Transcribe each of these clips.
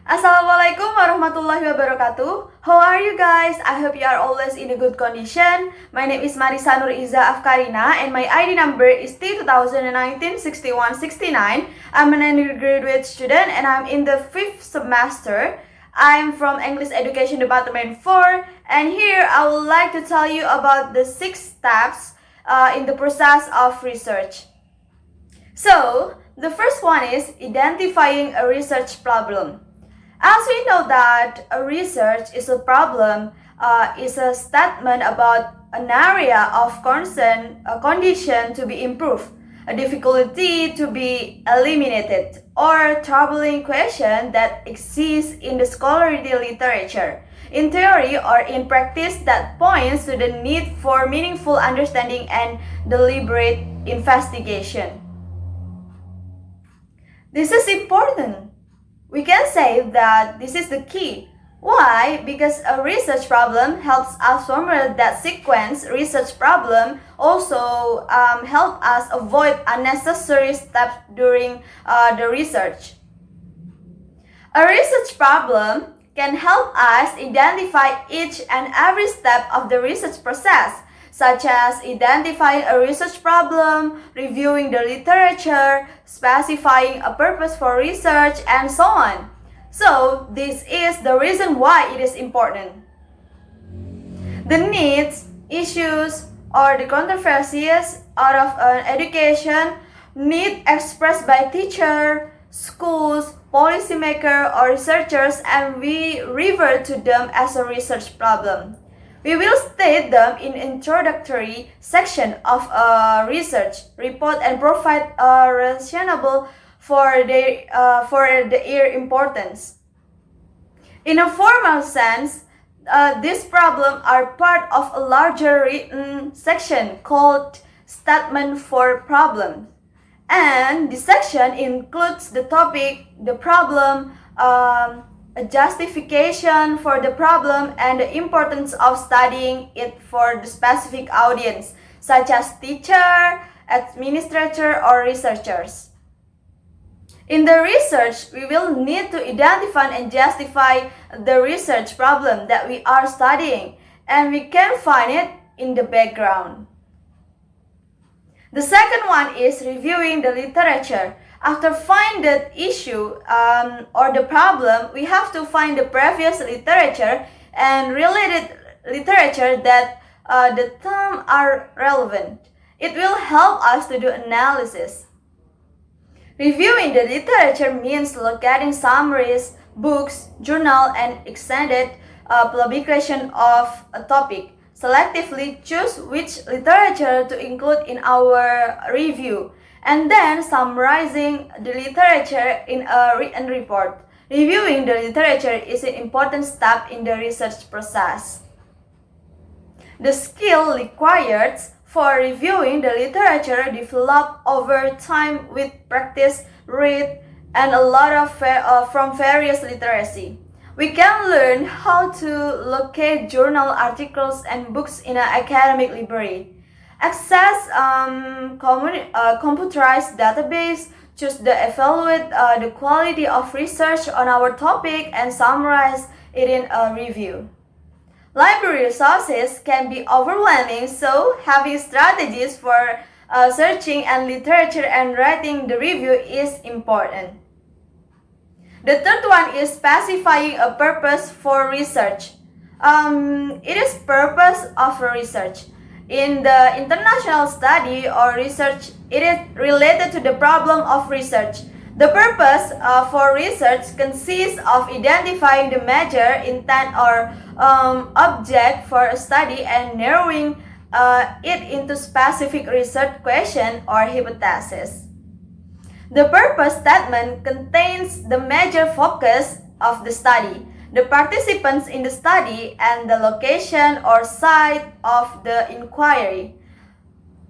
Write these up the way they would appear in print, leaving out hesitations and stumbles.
Assalamualaikum warahmatullahi wabarakatuh. How are you guys? I hope you are always in a good condition. My name is Marisa Izza Afkarina and my ID number is T2019-6169. I'm an undergraduate student and I'm in the 5th semester. I'm from English Education Department 4 and here I would like to tell you about the 6 steps in the process of research. So, the first one is identifying a research problem. As we know that a research is a problem, is a statement about an area of concern, a condition to be improved, a difficulty to be eliminated, or a troubling question that exists in the scholarly literature, in theory or in practice that points to the need for meaningful understanding and deliberate investigation. This is important. We can say that this is the key. Why? Because a research problem helps us formulate that sequence. Research problem also help us avoid unnecessary steps during the research. A research problem can help us identify each and every step of the research process, such as identifying a research problem, reviewing the literature, specifying a purpose for research, and so on. So, this is the reason why it is important. The needs, issues, or the controversies out of an education need expressed by teacher, schools, policymaker, or researchers, and we refer to them as a research problem. We will state them in introductory section of a research report and provide a rationale for their importance. In a formal sense, these problems are part of a larger written section called Statement for Problems. And this section includes the topic, the problem, a justification for the problem, and the importance of studying it for the specific audience, such as teacher, administrator, or researchers. In the research, we will need to identify and justify the research problem that we are studying, and we can find it in the background. The second one is reviewing the literature. After find the issue or the problem, we have to find the previous literature and related literature that the terms are relevant. It will help us to do analysis. Reviewing the literature means locating summaries, books, journal, and extended publication of a topic. Selectively choose which literature to include in our review, and then summarizing the literature in a written report. Reviewing the literature is an important step in the research process. The skill required for reviewing the literature develop over time with practice, read, and a lot of from various literacy. We can learn how to locate journal articles and books in an academic library. Access computerized database, choose the evaluate the quality of research on our topic and summarize it in a review. Library resources can be overwhelming, so having strategies for searching and literature and writing the review is important. The third one is specifying a purpose for research. It is purpose of research. In the international study or research, it is related to the problem of research. The purpose for research consists of identifying the major intent or object for a study and narrowing it into specific research question or hypothesis. The purpose statement contains the major focus of the study, the participants in the study, and the location or site of the inquiry.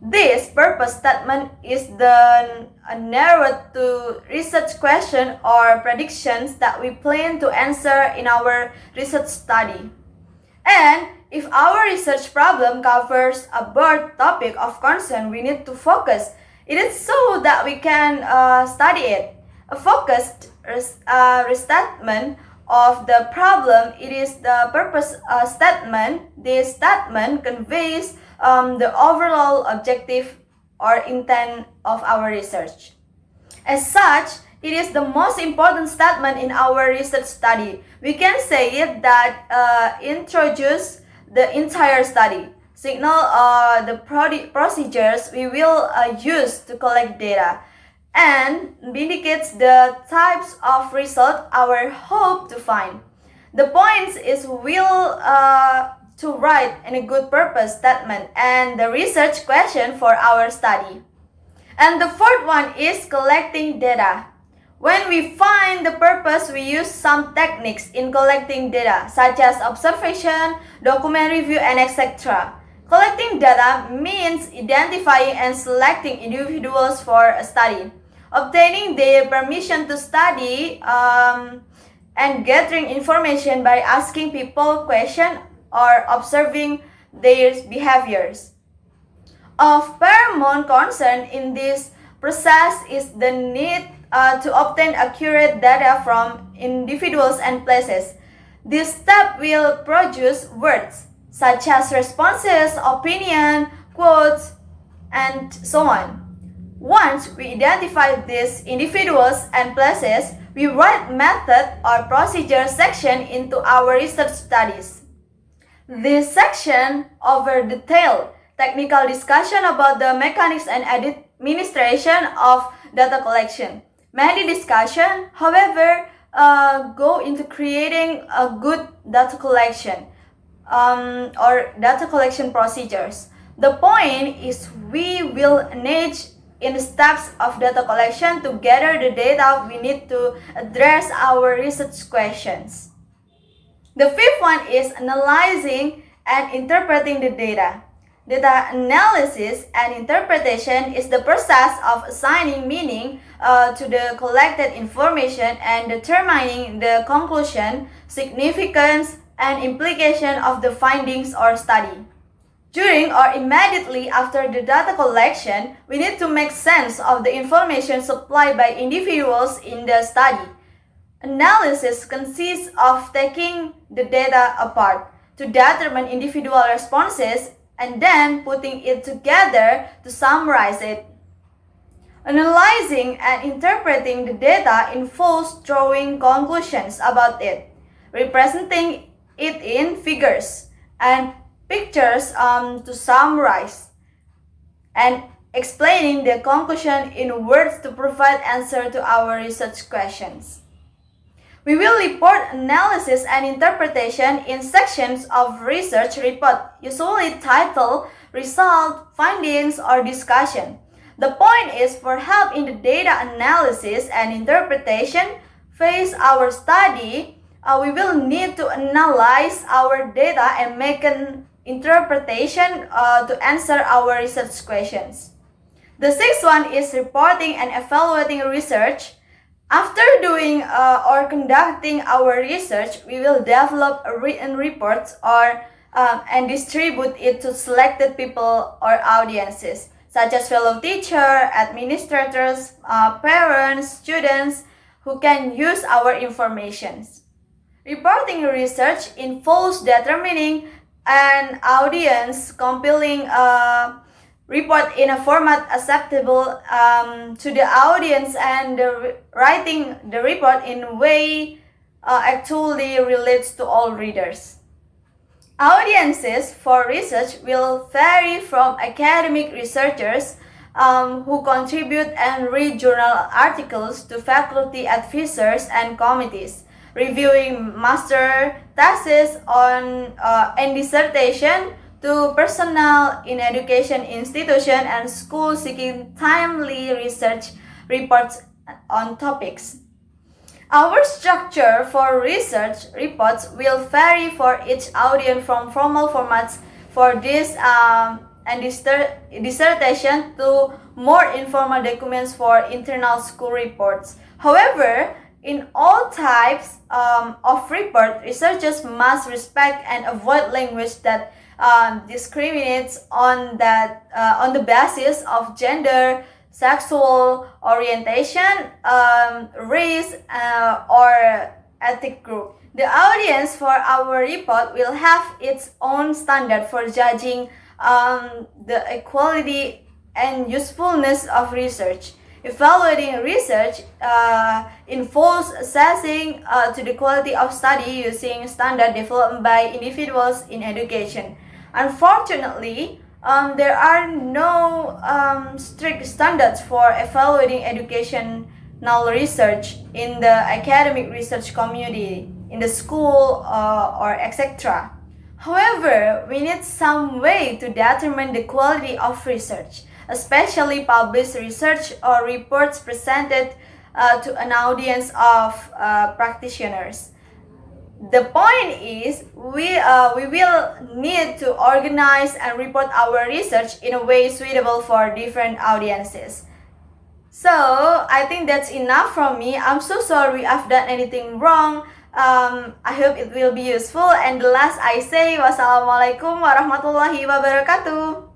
This purpose statement is then narrowed to research question or predictions that we plan to answer in our research study. And if our research problem covers a broad topic of concern, we need to focus. It is so that we can study it. A focused restatement of the problem, it is the purpose statement. This statement conveys the overall objective or intent of our research. As such, it is the most important statement in our research study. We can say it that introduces the entire study, signal the procedures we will use to collect data, and indicates the types of result our hope to find. The point is will to write in a good purpose statement and the research question for our study. And the fourth one is collecting data. When we find the purpose, we use some techniques in collecting data, such as observation, document review, and etc. Collecting data means identifying and selecting individuals for a study, obtaining their permission to study, and gathering information by asking people questions or observing their behaviors. Of paramount concern in this process is the need to obtain accurate data from individuals and places. This step will produce words such as responses, opinion, quotes, and so on. Once we identify these individuals and places, we write method or procedure section into our research studies. This section over detailed technical discussion about the mechanics and administration of data collection. Many discussions, however, go into creating a good data collection or data collection procedures. The point is we will engage in the steps of data collection to gather the data we need to address our research questions. The fifth one is analyzing and interpreting the data. Data analysis and interpretation is the process of assigning meaning to the collected information and determining the conclusion, significance, and implication of the findings or study. During or immediately after the data collection, we need to make sense of the information supplied by individuals in the study. Analysis consists of taking the data apart to determine individual responses and then putting it together to summarize it. Analyzing and interpreting the data involves drawing conclusions about it, representing it in figures and pictures to summarize, and explaining the conclusion in words to provide answer to our research questions. We will report analysis and interpretation in sections of research report, usually titled Result, Findings, or Discussion. The point is for help in the data analysis and interpretation phase our study, we will need to analyze our data and make an interpretation to answer our research questions. The sixth one is reporting and evaluating research. After doing or conducting our research, we will develop a written report and distribute it to selected people or audiences, such as fellow teachers, administrators, parents, students, who can use our information. Reporting research involves determining an audience, compiling a report in a format acceptable to the audience, and writing the report in a way actually relates to all readers. Audiences for research will vary from academic researchers who contribute and read journal articles to faculty advisors and committees, reviewing master theses and dissertation, to personnel in education institution and schools seeking timely research reports on topics. Our structure for research reports will vary for each audience, from formal formats for this and dissertation to more informal documents for internal school reports. However, in all types of report, researchers must respect and avoid language that discriminates on the basis of gender, sexual orientation, race, or ethic group. The audience for our report will have its own standard for judging the equality and usefulness of research. Evaluating research involves assessing to the quality of study using standards developed by individuals in education. Unfortunately, there are no strict standards for evaluating educational research in the academic research community, in the school, or etc. However, we need some way to determine the quality of research, especially published research or reports presented to an audience of practitioners. The point is, we will need to organize and report our research in a way suitable for different audiences. So, I think that's enough from me. I'm so sorry I've done anything wrong. I hope it will be useful. And the last I say, wassalamualaikum warahmatullahi wabarakatuh.